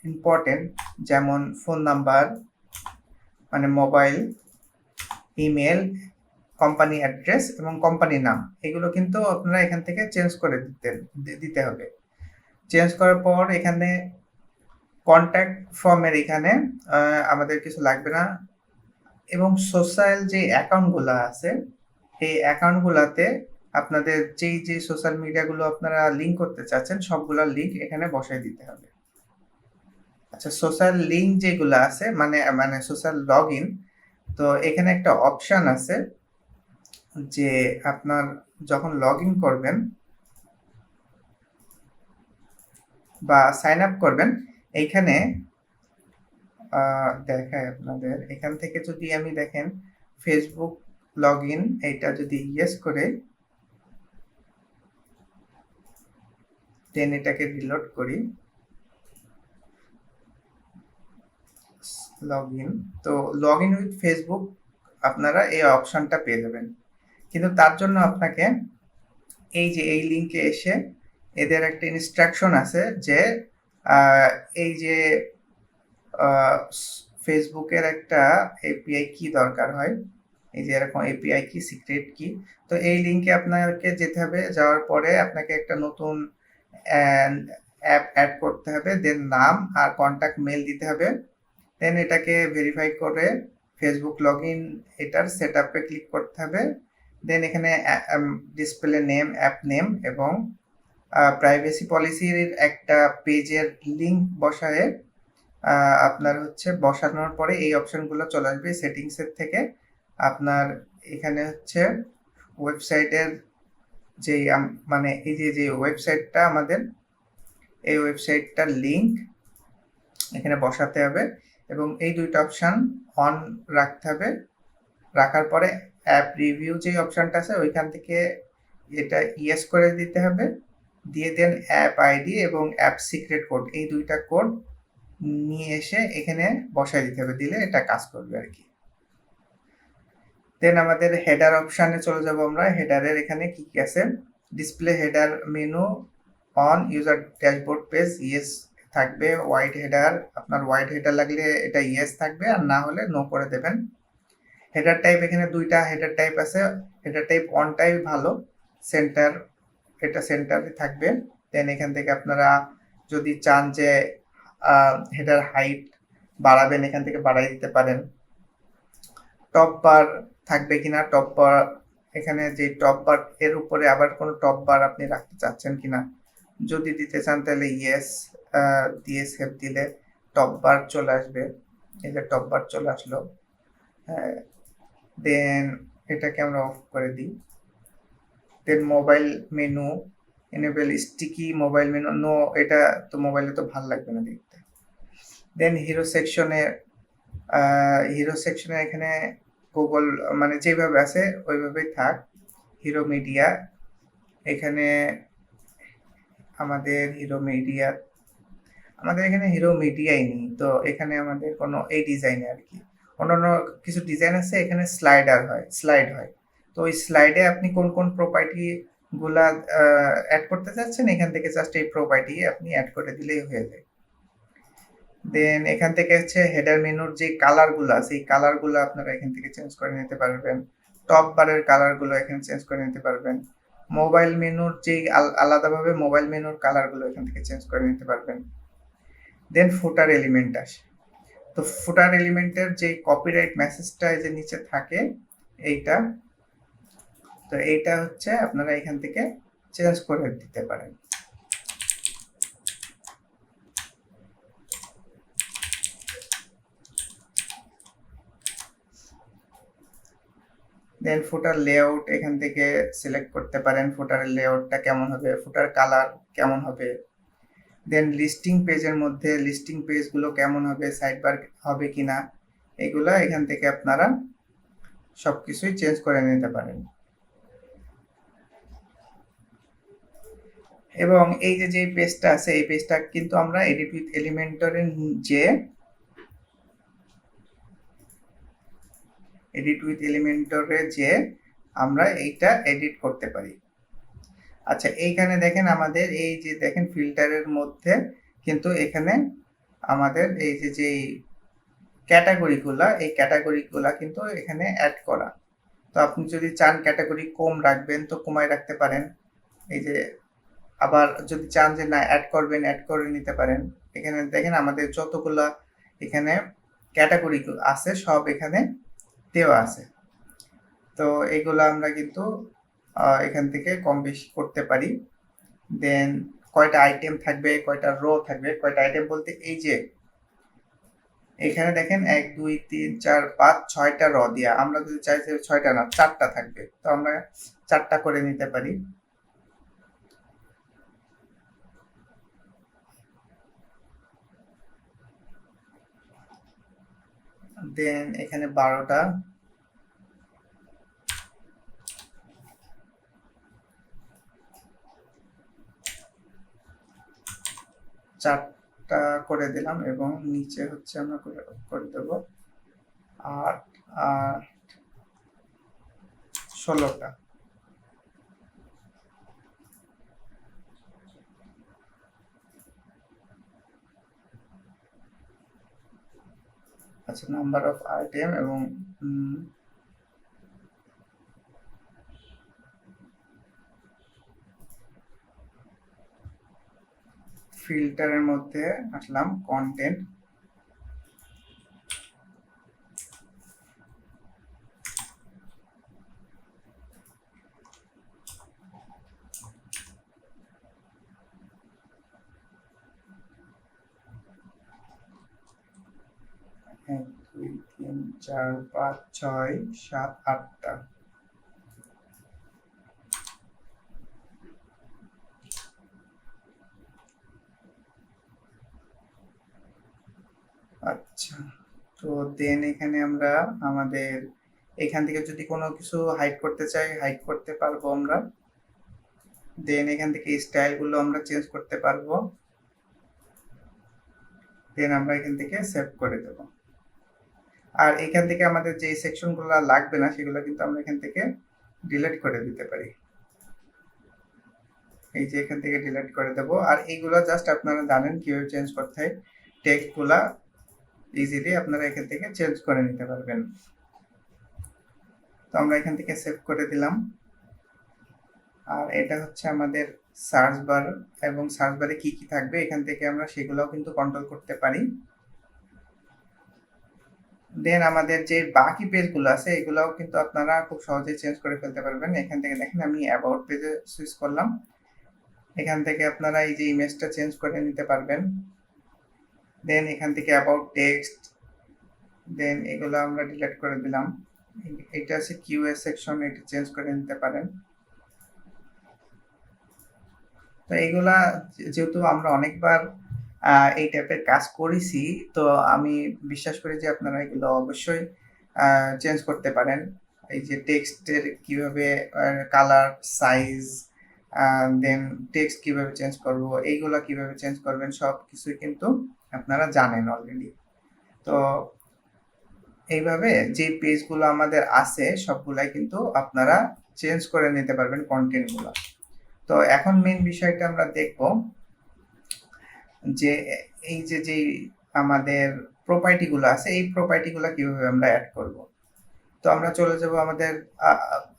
[SPEAKER 1] ইম্পর্টেন্ট যেমন ফোন নাম্বার মানে মোবাইল, ইমেল, কোম্পানি অ্যাড্রেস এবং কোম্পানি নাম, এগুলো কিন্তু আপনারা এখান থেকে চেঞ্জ করে দিতে হবে। চেঞ্জ করার পর এখানে কন্ট্যাক্ট ফর্মের এখানে আমাদের কিছু লাগবে না, এবং সোশ্যাল যে অ্যাকাউন্টগুলো আছে এই অ্যাকাউন্টগুলোতে আপনাদের যে সোশ্যাল মিডিয়াগুলো আপনারা লিঙ্ক করতে চাচ্ছেন সবগুলোর লিঙ্ক এখানে বসাই দিতে হবে। আচ্ছা, সোশ্যাল লিঙ্ক যেগুলো আছে মানে মানে সোশ্যাল লগ ইন, তো এখানে একটা অপশান আছে যে আপনার যখন লগ ইন করবেন বা সাইন আপ করবেন এইখানে দেখায় আপনাদের এখান থেকে যদি আমি দেখেন ফেসবুক লগ ইন এইটা যদি ইয়েস করে দেন এটাকে রিলোড করি লগ ইন, তো লগ ইন উইথ ফেসবুক আপনারা এই অপশনটা পেয়ে যাবেন। কিন্তু তার জন্য আপনাকে এই যে এই লিঙ্কে এসে এদের একটা ইনস্ট্রাকশন আছে যে এই যে ফেসবুকের একটা এপিআই কি দরকার হয়, এই যে এরকম এপিআই কি সিক্রেট কি, তো এই লিঙ্কে আপনাকে যেতে হবে। যাওয়ার পরে আপনাকে একটা নতুন অ্যাপ অ্যাড করতে হবে, দেন নাম আর কন্ট্যাক্ট মেল দিতে হবে, দেন এটাকে ভেরিফাই করে ফেসবুক লগ ইন এটার সেট আপে ক্লিক করতে হবে। দেন এখানে ডিসপ্লে নেম, অ্যাপ নেম এবং প্রাইভেসি পলিসির একটা পেজের লিঙ্ক বসায় আপনার হচ্ছে বসানোর পরে এই অপশনগুলো চলে আসবে সেটিংসের থেকে। আপনার এখানে হচ্ছে ওয়েবসাইটের যে মানে এই যে ওয়েবসাইটটা আমাদের এই ওয়েবসাইটটার লিঙ্ক এখানে বসাতে হবে এবং এই দুইটা অপশান অন রাখতে হবে। রাখার পরে অ্যাপ রিভিউ যে অপশানটা আছে ওইখান থেকে এটা ইয়েস করে দিতে হবে, দিয়ে দেন অ্যাপ আইডি এবং অ্যাপ সিক্রেট কোড এই দুইটা কোড নিয়ে এসে এখানে বসায় দিতে হবে, দিলে এটা কাজ করবে আর কি। দেন আমাদের হেডার অপশানে চলে যাব আমরা। হেডারের এখানে কি কি আছে, display header menu on user dashboard page yes থাকবে, হোয়াইট হেডার আপনার হোয়াইট হেডার লাগলে এটা ইয়েস থাকবে আর না হলে নো করে দেবেন। হেডার টাইপ এখানে দুইটা হেডার টাইপ আছে, হেডার টাইপ অন টাইপ ভালো, সেন্টার এটা সেন্টারে থাকবে। দেন এখান থেকে আপনারা যদি চান যে হেডার হাইট বাড়াবেন এখান থেকে বাড়াই দিতে পারেন। টপ বার থাকবে কিনা, টপ বার এখানে যে টপ বার এর উপরে আবার কোনো টপ বার আপনি রাখতে চাচ্ছেন কিনা, যদি দিতে চান তাহলে ইয়েস দিয়ে সেভ দিলে টপ বার চলে আসবে। এই যে টপ বার চলে আসলো। দেন এটাকে আমরা অফ করে দিই। Then mobile menu enable sticky mobile menu, no এটা তো মোবাইলে তো ভালো লাগবে না দেখতে। দেন হিরো সেকশনে এখানে গুগল মানে যেভাবে আছে ওইভাবেই থাক। হিরো মিডিয়া এখানে আমাদের এখানে হিরো মিডিয়াই নেই, তো এখানে আমাদের কোনো এই ডিজাইনে আর কি অন্যান্য কিছু ডিজাইন আছে এখানে স্লাইড হয়, তো ওই স্লাইডে আপনি কোন কোন প্রপার্টি গুলা অ্যাড করতে চাচ্ছেন এখান থেকে জাস্ট এই প্রপার্টি আপনি অ্যাড করে দিলেই হয়ে যায়। দেন এখান থেকে হচ্ছে হেডার মেনুর যে কালারগুলো আছে এই কালারগুলো আপনারা এখান থেকে চেঞ্জ করে নিতে পারবেন। টপ বারের কালারগুলো এখানে চেঞ্জ করে নিতে পারবেন। মোবাইল মেনুর যে আলাদাভাবে মোবাইল মেনুর কালারগুলো এখান থেকে চেঞ্জ করে নিতে পারবেন। দেন ফুটার এলিমেন্ট আসে, তো ফুটার এলিমেন্টের যে কপিরাইট মেসেজটা যে নিচে থাকে এইটা, তো এইটা হচ্ছে আপনারা এখান থেকে চেঞ্জ করে দিতে পারেন। দেন ফুটার লেআউট এখান থেকে সিলেক্ট করতে পারেন, ফুটারের লেআউটটা কেমন হবে, ফুটার কালার কেমন হবে। দেন লিস্টিং পেজের মধ্যে লিস্টিং পেজগুলো কেমন হবে, সাইডবার হবে কিনা, এগুলা এখান থেকে আপনারা সব কিছুই চেঞ্জ করে নিতে পারেন। এবং এই যে পেজটা আছে এই পেজটা কিন্তু আমরা এডিট উইথ এলিমেন্টরের যে আমরা এইটা এডিট করতে পারি। আচ্ছা, এইখানে দেখেন আমাদের এই যে দেখেন ফিল্টারের মধ্যে কিন্তু এখানে আমাদের এই যে ক্যাটাগরিগুলা এই ক্যাটাগরিগুলা কিন্তু এখানে অ্যাড করা, তো আপনি যদি চান ক্যাটাগরি কম রাখবেন তো কমায় রাখতে পারেন। এই যে আবার যদি চান যে না অ্যাড করবেন অ্যাড করে নিতে পারেন। এখানে দেখেন আমাদের যতগুলা এখানে ক্যাটাগরি আছে সব এখানে দেওয়া আছে। তো এগুলো আমরা কিন্তু এখান থেকে কম বেশি করতে পারি। দেন কয়টা আইটেম থাকবে, কয়টা রো থাকবে, কয়টা আইটেম বলতে এই যে এখানে দেখেন 1 2 3 4 5 6টা র দিয়া, আমরা যদি চাই যে 6টা না 4টা থাকবে, তো আমরা 4টা করে নিতে পারি। দেন এখানে 12টা, চারটা করে দিলাম এবং নিচে হচ্ছে আমরা করে দেব 8 আর 16টা। আচ্ছা, নাম্বার অফ আইটেম এবং ফিল্টারের মধ্যে আসলাম কন্টেন্ট, এক দুই তিন চার পাঁচ ছয় সাত আটটা। আচ্ছা, তো দেন এখানে আমরা আমাদের এখান থেকে যদি কোনো কিছু হাইড করতে চাই হাইড করতে পারবো আমরা। দেন এখান থেকে স্টাইলগুলো আমরা চেঞ্জ করতে পারবো। দেন আমরা এখান থেকে সেভ করে দেব। আর এখান থেকে আমাদের যে সেকশনগুলো লাগবে না সেগুলো কিন্তু আমরা এখান থেকে ডিলিট করে দিতে পারি। এই যে এখান থেকে ডিলিট করে দেব। আর এইগুলো জাস্ট আপনারা জানেন কিভাবে চেঞ্জ করতে হয়। টেক্সটগুলা ইজিলি আপনারা এখান থেকে চেঞ্জ করে নিতে পারবেন। তো আমরা এখান থেকে সেভ করে দিলাম। আর এটা হচ্ছে আমাদের সার্চ বার, এবং সার্চ বারে কি কি থাকবে এখান থেকে আমরা সেগুলোও কিন্তু কন্ট্রোল করতে পারি। দেন আমাদের যে বাকি পেজগুলো আছে এগুলোও কিন্তু আপনারা খুব সহজেই চেঞ্জ করে ফেলতে পারবেন। এখান থেকে দেখেন আমি অ্যাবাউট পেজে সুইচ করলাম, এখান থেকে আপনারা এই যে ইমেজটা চেঞ্জ করে নিতে পারবেন। দেন এখান থেকে অ্যাবাউট টেক্সট, দেন এগুলো আমরা ডিলিট করে দিলাম। এটা আছে কিউএস সেকশন, এটা চেঞ্জ করে নিতে পারেন। তো এইগুলা যেহেতু আমরা অনেকবার এই টাইপের কাজ করেছি, তো আমি বিশ্বাস করি যে আপনারা এগুলো অবশ্যই চেঞ্জ করতে পারেন। এই যে টেক্সটের কিভাবে কালার, সাইজ, দেন টেক্সট কিভাবে চেঞ্জ করব, এইগুলা কিভাবে চেঞ্জ করবেন সব কিছুই কিন্তু আপনারা জানেন অলরেডি। তো এইভাবে যে পেজগুলো আমাদের আছে সবগুলাই কিন্তু আপনারা চেঞ্জ করে নিতে পারবেন কন্টেন্টগুলো। তো এখন মেন বিষয়টা আমরা দেখব যে এই যে আমাদের প্রপার্টিগুলো আছে এই প্রপার্টিগুলো কিভাবে আমরা অ্যাড করব। তো আমরা চলে যাব আমাদের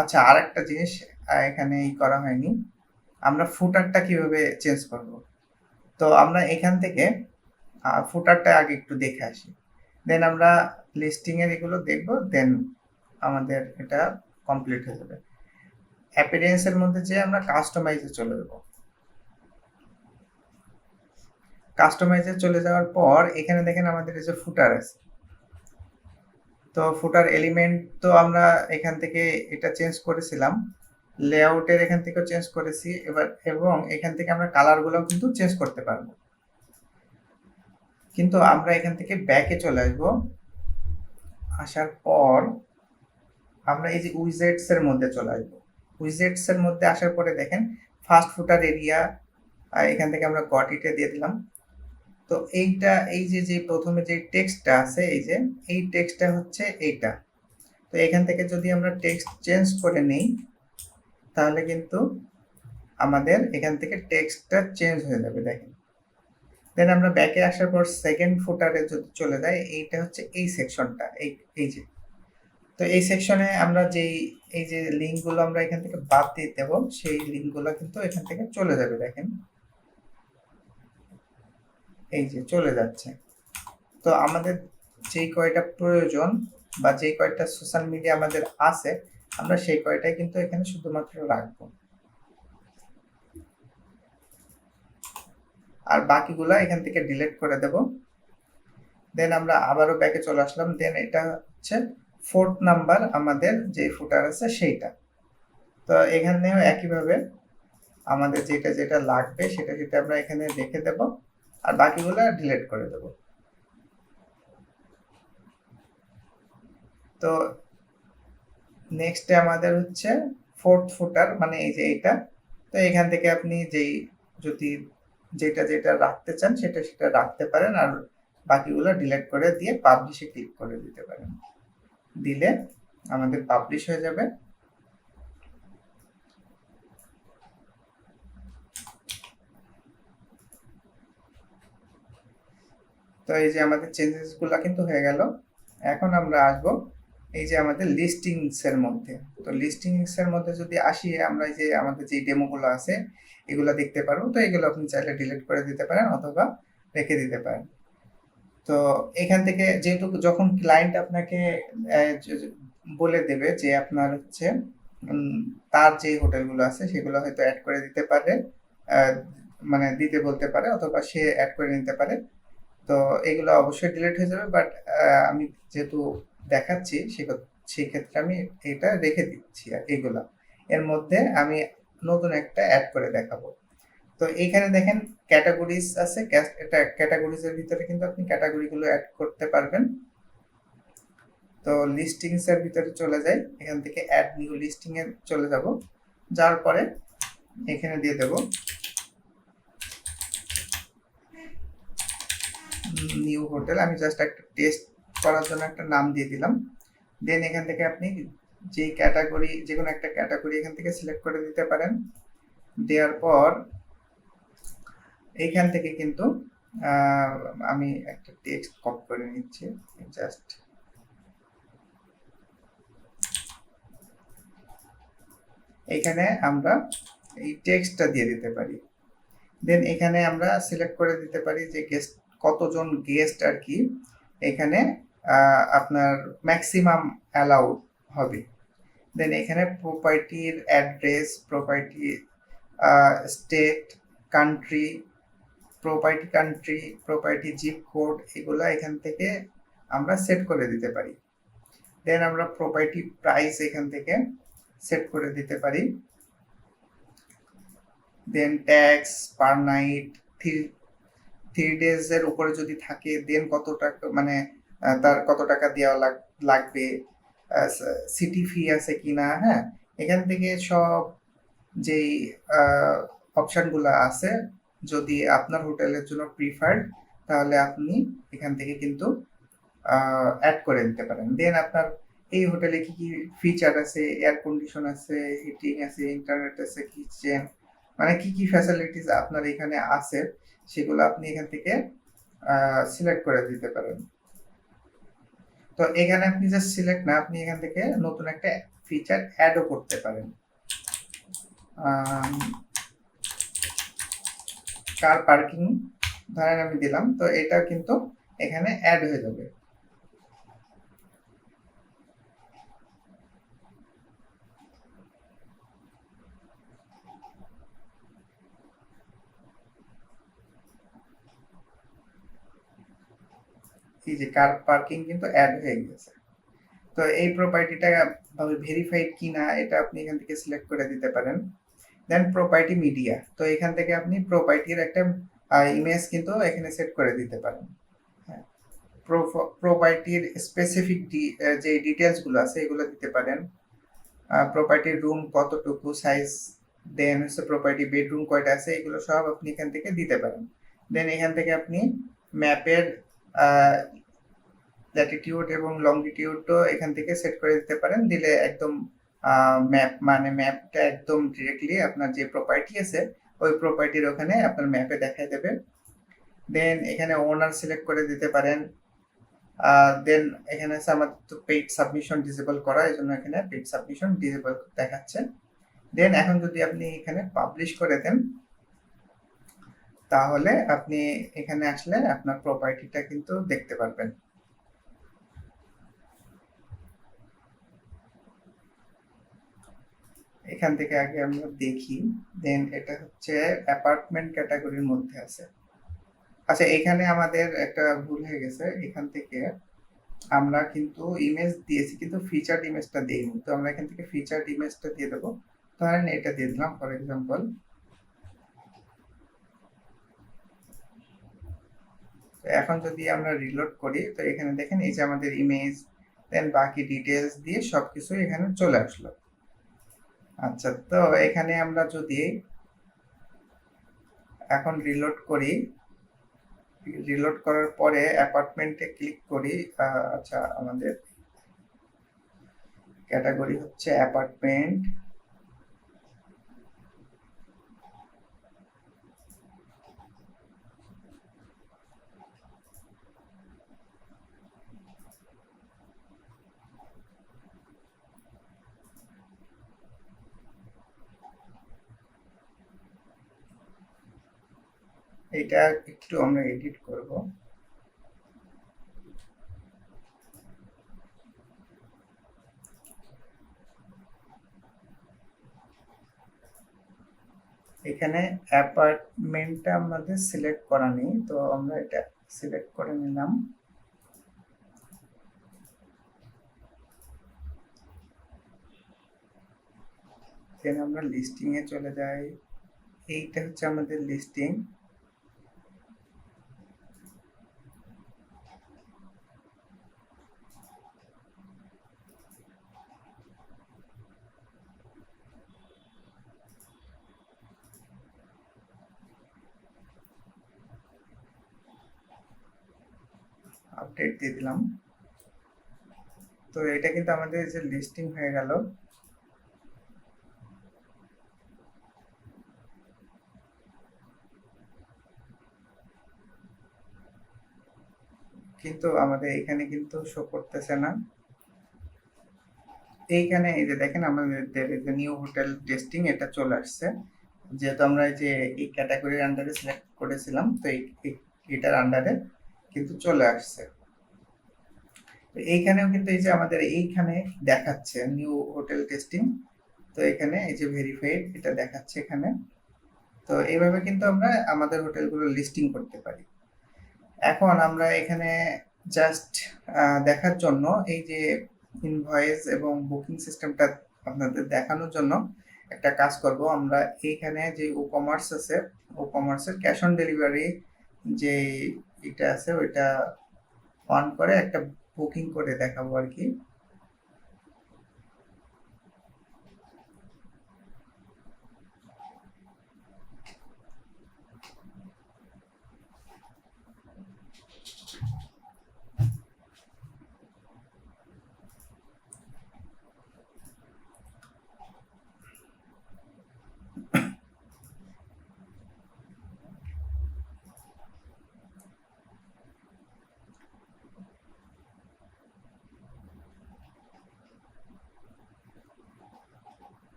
[SPEAKER 1] আচ্ছা, আরেকটা জিনিস এখানে করা হয়নি, আমরা ফুটারটা কিভাবে চেঞ্জ করব। তো আমরা এখান থেকে ফুটারটা আগে একটু দেখে আসি, দেন আমরা লিস্টিং এর এগুলো দেখব, দেন আমাদের এটা কমপ্লিট হয়ে যাবে। অ্যাপিয়ারেন্সের মধ্যে যে আমরা কাস্টমাইজে চলে যাব। কাস্টমাইজে চলে যাওয়ার পর এখানে দেখেন আমাদের এই যে ফুটার আছে, তো ফুটার এলিমেন্ট তো আমরা এখান থেকে এটা চেঞ্জ করেছিলাম, লেআউটের এখান থেকেও চেঞ্জ করেছি এবার, এবং এখান থেকে আমরা কালারগুলো কিন্তু চেঞ্জ করতে পারবো। কিন্তু আমরা এখান থেকে ব্যাকে চলে আসবো, আসার পর আমরা এই যে উইজেটস এর মধ্যে চলে আসবো। উইজেটস এর মধ্যে আসার পরে দেখেন ফার্স্ট ফুটার এরিয়া, এখান থেকে আমরা গট ইটে দিয়ে দিলাম। তো এইটা এই যে প্রথমে যে টেক্সটটা আছে এই যে এই টেক্সটটা হচ্ছে এইটা। তো এখান থেকে যদি আমরা টেক্সট চেঞ্জ করে নেই তাহলে কিন্তু আমাদের এখান থেকে টেক্সটটা চেঞ্জ হয়ে যাবে, দেখেন। দেন আমরা ব্যাকে আসার পর সেকেন্ড ফুটারে যদি চলে যাই, এইটা হচ্ছে এই সেকশনটা, এই যে, তো এই সেকশনে আমরা এই যে লিঙ্কগুলো আমরা এখান থেকে বাদ দিয়ে দেব, সেই লিঙ্কগুলো কিন্তু এখান থেকে চলে যাবে, দেখেন এই যে চলে যাচ্ছে। তো আমাদের যেই কয়টা প্রয়োজন বা যে কয়টা সোশ্যাল মিডিয়া আমাদের আছে আমরা সেই কয়টাই কিন্তু এখানে শুধুমাত্র রাখবো, আর বাকিগুলা এখান থেকে ডিলিট করে দেব। দেন আমরা আবারও ব্যাকে চলে আসলাম। দেন এটা হচ্ছে 4th নাম্বার আমাদের যে ফুটার আছে সেইটা। তো এখানেও একইভাবে আমাদের যেটা যেটা লাগবে সেটা সেটা আমরা এখানে রেখে দেব, আর বাকিগুলো ডিলিট করে দেব। তো নেক্সটে আমাদের হচ্ছে 4th ফুটার, মানে এই যে এইটা। তো এখান থেকে আপনি যেই যদি যেটা যেটা রাখতে চান সেটা সেটা রাখতে পারেন, আর বাকিগুলো ডিলিট করে দিয়ে পাবলিশে ক্লিক করে দিতে পারেন। দিলে আমাদের পাবলিশ হয়ে যাবে। তো এই যে আমাদের চেঞ্জেসগুলো কিন্তু হয়ে গেল। এখন আমরা আসবো এই যে আমাদের লিস্টিংস এর মধ্যে। তো লিস্টিংস এর মধ্যে যদি আসি, আমরা এই যে আমাদের যে ডেমোগুলো আছে এগুলো দেখতে পারবো। তো এগুলো আপনি চাইলে ডিলিট করে দিতে পারেন অথবা রেখে দিতে পারেন। তো এখান থেকে যেহেতু যখন ক্লায়েন্ট আপনাকে বলে দেবে যে আপনার হচ্ছে তার যে হোটেলগুলো আছে সেগুলো হয়তো অ্যাড করে দিতে পারে, মানে দিতে বলতে পারে, অথবা সে অ্যাড করে নিতে পারে। তো এগুলো অবশ্যই ডিলিট হয়ে যাবে, বাট আমি যেহেতু দেখাচ্ছি সেই ক্ষেত্রে আমি এটা রেখে দিচ্ছি। আর এগুলা এর মধ্যে আমি নতুন একটা অ্যাড করে দেখাবো। তো এইখানে দেখেন ক্যাটাগরিজ আছে, এটা ক্যাটাগরিজের ভিতরে কিন্তু আপনি ক্যাটাগরিগুলো অ্যাড করতে পারবেন। তো লিস্টিংস এর ভিতরে চলে যাই, এখান থেকে অ্যাড নিউ লিস্টিং এ চলে যাব। যাওয়ার পরে এখানে দিয়ে দেব নিউ হোটেল। আমি জাস্ট একটা টেস্ট করার জন্য একটা নাম দিয়ে দিলাম। দেন এখান থেকে আপনি যে ক্যাটাগরি, যে কোনো একটা ক্যাটাগরি এখান থেকে সিলেক্ট করে দিতে পারেন। দেওয়ার পর এইখান থেকে কিন্তু আমি একটা টেক্সট কপি করে নিচ্ছি। জাস্ট এইখানে আমরা এই টেক্সটটা দিয়ে দিতে পারি। দেন এখানে আমরা সিলেক্ট করে দিতে পারি যে গেস্ট কতজন গেস্ট আর কি এখানে আপনার ম্যাক্সিমাম অ্যালাউড হবে। দেন এখানে প্রপার্টির address, property state, country, property zip code, এগুলো এখান থেকে আমরা সেট করে দিতে পারি। দেন আমরা প্রপার্টি প্রাইস এখান থেকে সেট করে দিতে পারি। দেন ট্যাক্স পার নাইট 3 ডেজ এর উপরে যদি থাকে দেন কত টাকা, মানে তার কত টাকা দেওয়া লাগবে, সিটি ফি আছে কিনা। হ্যাঁ, এখান থেকে সব যেই অপশনগুলো আছে যদি আপনার হোটেলের জন্য প্রিফার্ড, তাহলে আপনি এখান থেকে কিন্তু অ্যাড করে দিতে পারেন। দেন আপনার এই হোটেলে কি কি ফিচার আছে, এয়ার কন্ডিশন আছে, হিটিং আছে, ইন্টারনেট আছে, কিচেন, মানে কি কি ফ্যাসিলিটিস আপনার এখানে আছে সেগুলো আপনি এখান থেকে সিলেক্ট করে দিতে পারেন। তো এখানে আপনি জাস্ট সিলেক্ট না, আপনি এখান থেকে নতুন একটা ফিচার অ্যাডও করতে পারেন। কার পার্কিং ধরেন আমি দিলাম, তো এটা কিন্তু এখানে অ্যাড হয়ে যাবে। এই যে কার পার্কিং কিন্তু অ্যাড হয়ে গেছে। তো এই প্রপার্টিটা ভেরিফাইড কিনা এটা আপনি এখান থেকে সিলেক্ট করে দিতে পারেন। দেন প্রপার্টি মিডিয়া, তো এখান থেকে আপনি প্রপার্টির একটা ইমেজ কিন্তু এখানে সেট করে দিতে পারেন। হ্যাঁ, প্রপার্টির স্পেসিফিক যে ডিটেলসগুলো আছে এগুলো দিতে পারেন। প্রপার্টির রুম কতটুকু সাইজ, দেন হচ্ছে প্রপার্টি বেডরুম কয়টা আছে, এগুলো সব আপনি এখান থেকে দিতে পারেন। দেন এখান থেকে আপনি ম্যাপের ল্যাটিটিউড এবং লংগিটিউডও এখান থেকে সেট করে দিতে পারেন। দিলে একদম ম্যাপ, মানে ম্যাপটা একদম ডিরেক্টলি আপনার যে প্রপার্টি আছে ওই প্রপার্টির ওখানে আপনার ম্যাপে দেখায় দেবে। দেন এখানে ওনার সিলেক্ট করে দিতে পারেন। দেন এখানে আছে আমাদের তো পেইড সাবমিশন ডিসেবল করা, এই জন্য এখানে পেইড সাবমিশন ডিসেবল দেখাচ্ছে। দেন এখন যদি আপনি এখানে পাবলিশ করে দেন, তাহলে আপনি এখানে আসলে আপনার প্রপার্টিটা কিন্তু দেখতে পারবেন। এখান থেকে আগে আমরা দেখি, দেন এটা হচ্ছে অ্যাপার্টমেন্ট ক্যাটাগরির মধ্যে আছে। আচ্ছা, এখানে আমাদের একটা ভুল হয়ে গেছে, এখান থেকে আমরা কিন্তু ইমেজ দিয়েছি কিন্তু ফিচার্ড ইমেজটা দেইনি, তো আমরা এখান থেকে ফিচার্ড ইমেজটা দিয়ে দেবো। ধরেন এটা দিয়ে দিলাম ফর এক্সাম্পল। এখন যদি আমরা রিলোড করি তো এখানে দেখেন এই যে আমাদের ইমেজ, দেন বাকি ডিটেলস দিয়ে সবকিছু এখানে চলে আসলো। আচ্ছা, তো এখানে আমরা যদি এখন রিলোড করি, রিলোড করার পরে অ্যাপার্টমেন্টে ক্লিক করি, আচ্ছা আমাদের ক্যাটাগরি হচ্ছে অ্যাপার্টমেন্ট। এটা একটু আমরা এডিট করব। এখানে অ্যাপার্টমেন্টটা আমাদের সিলেক্ট করা নেই, তো আমরা এটা সিলেক্ট করে নিলাম। দেন আমরা লিস্টিং এ চলে যাই। এইটা হচ্ছে আমাদের লিস্টিং। আপডেট দিয়ে দিলাম। তো এটা কিন্তু আমাদের যে লিস্টিং হয়ে গেল। কিন্তু আমাদের এখানে কিন্তু শো করতেছে না। এইখানে এই যে দেখেন আমাদের যে নিউ হোটেল টেস্টিং এটা চলে আসছে, যেহেতু আমরা এই যে এই ক্যাটাগরির আন্ডারে সিলেক্ট করেছিলাম, তো এটার আন্ডারে কিন্তু চলে আসছে। তো এইখানেও কিন্তু এই যে আমাদের এইখানে দেখাচ্ছে নিউ হোটেল টেস্টিং, তো এখানে এই যে ভেরিফাইড এটা দেখাচ্ছে এখানে। তো এইভাবে কিন্তু আমরা আমাদের হোটেলগুলো লিস্টিং করতে পারি। এখন আমরা এখানে জাস্ট দেখার জন্য এই যে ইনভয়েস এবং বুকিং সিস্টেমটা আপনাদের দেখানোর জন্য একটা কাজ করব। আমরা এইখানে যে ই কমার্স আছে, ই কমার্সের ক্যাশ অন ডেলিভারি যে এটা আছে ওইটা অন করে একটা বুকিং করে দেখাবো আর কি।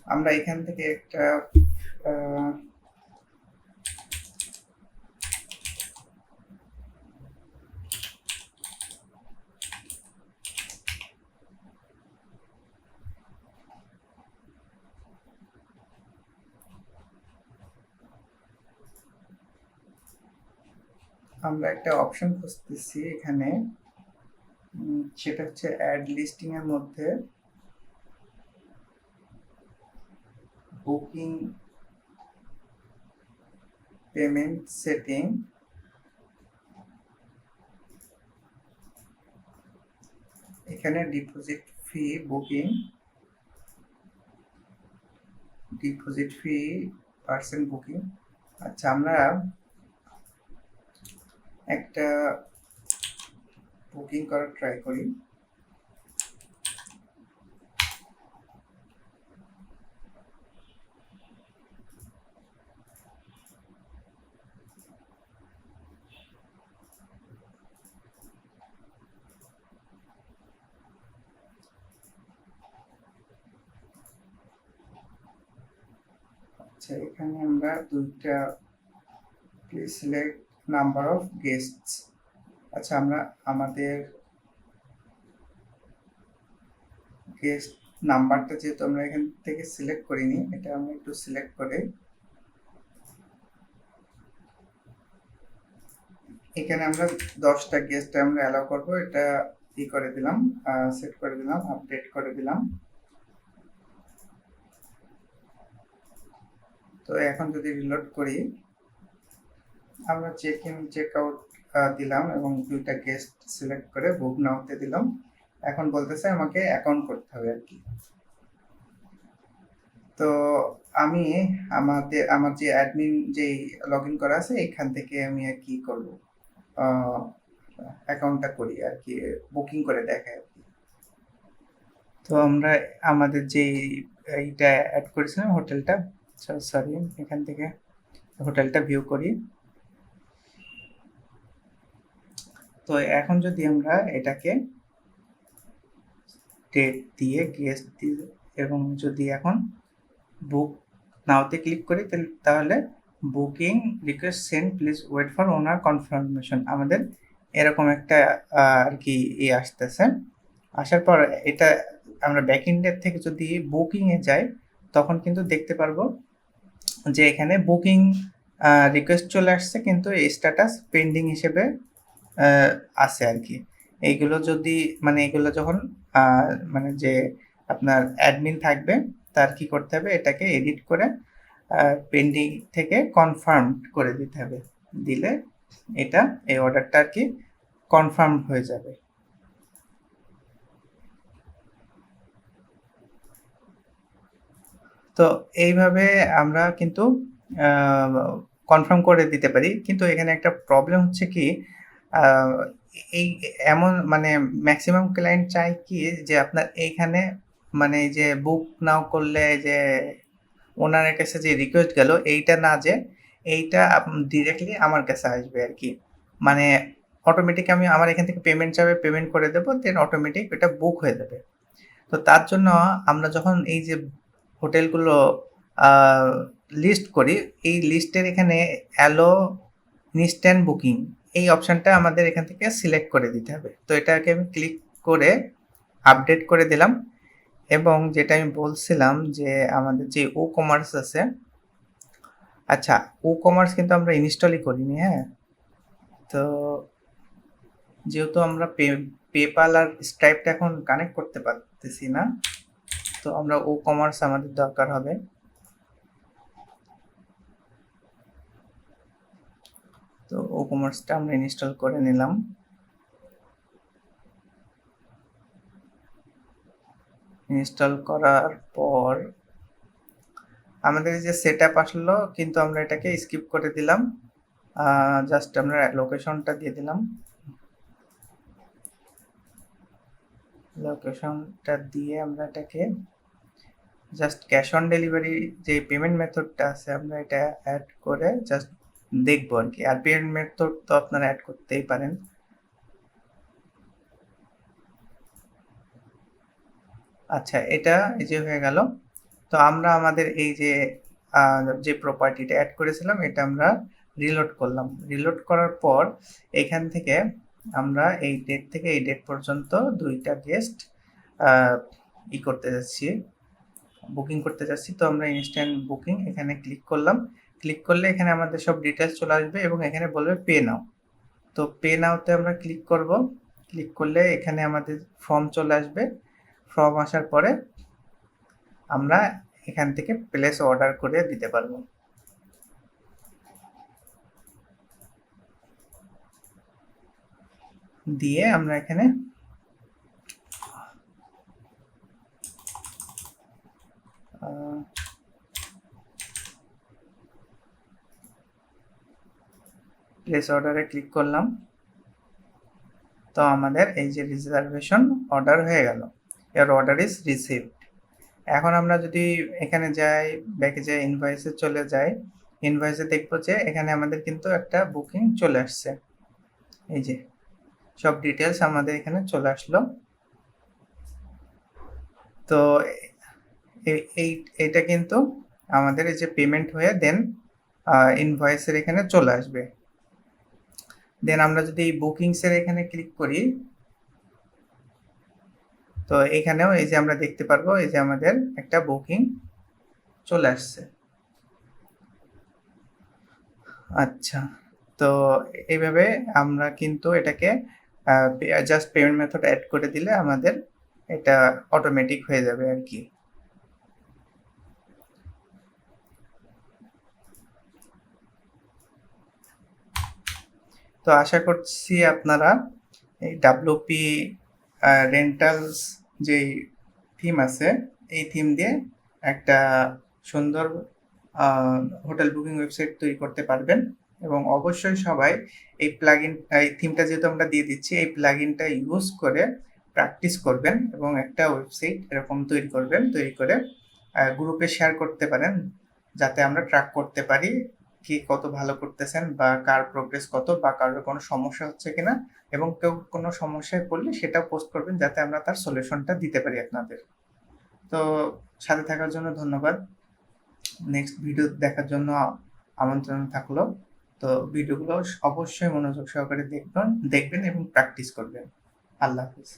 [SPEAKER 1] আমরা এখান থেকে একটা আহ, আমরা একটা অপশন খুঁজতেছি এখানে, সেটা হচ্ছে অ্যাড লিস্টিং এর মধ্যে বুকিং পেমেন্ট সেটিং। এখানে ডিপোজিট ফি বুকিং, ডিপোজিট ফি পার্সেন্ট বুকিং। আচ্ছা, আমরা একটা বুকিং করার ট্রাই করি। আচ্ছা, এখানে আমরা দুইটা please select number of guests. আচ্ছা, আমরা আমাদের গেস্ট নাম্বারটা যেহেতু আমরা এখান থেকে সিলেক্ট করিনি, এটা আমরা একটু সিলেক্ট করে এখানে আমরা 10টা গেস্ট আমরা অ্যালাউ করব। এটা ই করে দিলাম, সেট করে দিলাম, আপডেট করে দিলাম। তো এখন যদি রিলোড করি, আমরা চেক ইন চেক আউট দিলাম এবং দুইটা গেস্ট সিলেক্ট করে বুক নাওতে দিলাম। এখন বলতেছে আমাকে অ্যাকাউন্ট করতে হবে আর কি। তো আমি আমার যে অ্যাডমিন যে লগ ইন করা আছে এখান থেকে আমি আর কি করব, অ্যাকাউন্টটা করি আর কি, বুকিং করে দেখাই আর কি। তো আমরা আমাদের যে এইটা অ্যাড করেছিলাম হোটেলটা, সরি এখান থেকে হোটেলটা ভিউ করি। তো এখন যদি আমরা এটাকে ডেট দিয়ে গেস্ট দিয়ে এবং যদি এখন বুক নাওতে ক্লিক করি তাহলে booking request send, please wait for owner confirmation, আমাদের এরকম একটা আর কি আসতেছে। আসার পর এটা আমরা ব্যাক এন্ডের থেকে যদি বুকিংয়ে যাই তখন কিন্তু দেখতে পারবো যে এখানে বুকিং রিকোয়েস্ট চলে আসছে, কিন্তু স্ট্যাটাস পেন্ডিং হিসেবে আছে আর কি। এইগুলো যদি এগুলো যখন মানে যে আপনার অ্যাডমিন থাকবে তার কি করতে হবে, এটাকে এডিট করে পেন্ডিং থেকে কনফার্ম করে দিতে হবে। দিলে এটা এই অর্ডারটা আর কি কনফার্ম হয়ে যাবে। তো এইভাবে আমরা কিন্তু কনফার্ম করে দিতে পারি। কিন্তু এখানে একটা প্রবলেম হচ্ছে কি, এই এমন ম্যাক্সিমাম ক্লায়েন্ট চায় কি যে আপনার এইখানে যে বুক নাও করলে যে ওনার কাছে যে রিকোয়েস্ট গেল এইটা না, যে এইটা ডিরেক্টলি আমার কাছে আসবে আর কি। অটোমেটিক আমি আমার এখান থেকে পেমেন্ট চাবে, পেমেন্ট করে দেবো, দেন অটোমেটিক এটা বুক হয়ে যাবে। তো তার জন্য আমরা যখন এই যে হোটেলগুলো লিস্ট করি, এই লিস্টের এখানে অ্যালো ইনস্ট্যান্ট বুকিং এই অপশানটা আমাদের এখান থেকে সিলেক্ট করে দিতে হবে। তো এটাকে আমি ক্লিক করে আপডেট করে দিলাম। এবং যেটা আমি বলছিলাম যে আমাদের যে ও কমার্স আছে, আচ্ছা ও কমার্স কিন্তু আমরা ইনস্টলই করিনি। হ্যাঁ, তো যেহেতু আমরা পেপাল আর স্ট্রাইপটা এখন কানেক্ট করতে পারতেছি না, তো আমরা ও কমার্স আমাদের দরকার হবে। তো ও কমার্সটা আমরা ইনস্টল করে নিলাম। ইনস্টল করার পর আমাদের যে সেটআপ আসলো, কিন্তু আমরা এটাকে স্কিপ করে দিলাম। জাস্ট আমরা লোকেশনটা দিয়ে দিলাম। লোকেশনটা দিয়ে আমরা এটাকে জাস্ট ক্যাশ অন ডেলিভারি যে পেমেন্ট মেথডটা আছে আমরা এটা অ্যাড করে জাস্ট দেখবো আর কি। আর পেমেন্ট মেথড তো আপনারা অ্যাড করতেই পারেন। আচ্ছা, এটা এই যে হয়ে গেল। তো আমরা আমাদের এই যে প্রপার্টিটা অ্যাড করেছিলাম এটা আমরা রিলোড করলাম। রিলোড করার পর এখান থেকে আমরা এই ডেট থেকে এই ডেট পর্যন্ত দুইটা গেস্ট করতে যাচ্ছি, বুকিং করতে যাচ্ছি। তো আমরা ইনস্ট্যান্ট বুকিং এখানে ক্লিক করলাম। ক্লিক করলে এখানে আমাদের সব ডিটেলস চলে আসবে এবং এখানে বলবে পে নাও। তো পে নাওতে আমরা ক্লিক করব। ক্লিক করলে এখানে আমাদের ফর্ম চলে আসবে। ফর্ম আসার পরে আমরা এখান থেকে প্লেস অর্ডার করে দিতে পারবো। দিয়ে আমরা এখানে প্লেস অর্ডারে ক্লিক করলাম। তো আমাদের এই যে রিজার্ভেশন অর্ডার হয়ে গেল, এর অর্ডার ইজ রিসিভড। এখন আমরা যদি এখানে যাই, ব্যাকে যাই, ইনভয়েসে চলে যাই, ইনভয়েসে দেখবো যে এখানে আমাদের কিন্তু একটা বুকিং চলে আসছে। এই যে সব ডিটেলস আমাদের এখানে চলে আসলো। তো এইটা কিন্তু আমাদের এই যে পেমেন্ট হয়ে দেন ইনভয়েসের এখানে চলে আসবে। দেন আমরা যদি এই বুকিংসের এখানে ক্লিক করি, তো এখানেও এই যে আমরা দেখতে পারবো এই যে আমাদের একটা বুকিং চলে আসছে। আচ্ছা, তো এইভাবে আমরা কিন্তু এটাকে জাস্ট পেমেন্ট মেথড অ্যাড করে দিলে আমাদের এটা অটোমেটিক হয়ে যাবে আর কি। তো আশা করছি আপনারা এই ডাব্লিউপি রেন্টালস যেই থিম আছে এই থিম দিয়ে একটা সুন্দর হোটেল বুকিং ওয়েবসাইট তৈরি করতে পারবেন, এবং অবশ্যই সবাই এই থিমটা যেহেতু আমরা দিয়ে দিচ্ছি, এই প্লাগইনটা ইউজ করে প্র্যাকটিস করবেন এবং একটা ওয়েবসাইট এরকম তৈরি করবেন, তৈরি করে গ্রুপে শেয়ার করতে পারেন, যাতে আমরা ট্র্যাক করতে পারি কি কত ভালো করতেছেন বা কার প্রোগ্রেস কত বা কারোর কোনো সমস্যা হচ্ছে কিনা, এবং কেউ কোনো সমস্যায় পড়লে সেটাও পোস্ট করবেন যাতে আমরা তার সলিউশনটা দিতে পারি আপনাদের। তো সাথে থাকার জন্য ধন্যবাদ। নেক্সট ভিডিও দেখার জন্য আমন্ত্রণ থাকলো। তো ভিডিওগুলো অবশ্যই মনোযোগ সহকারে দেখবেন এবং প্র্যাকটিস করবেন। আল্লাহ হাফিজ।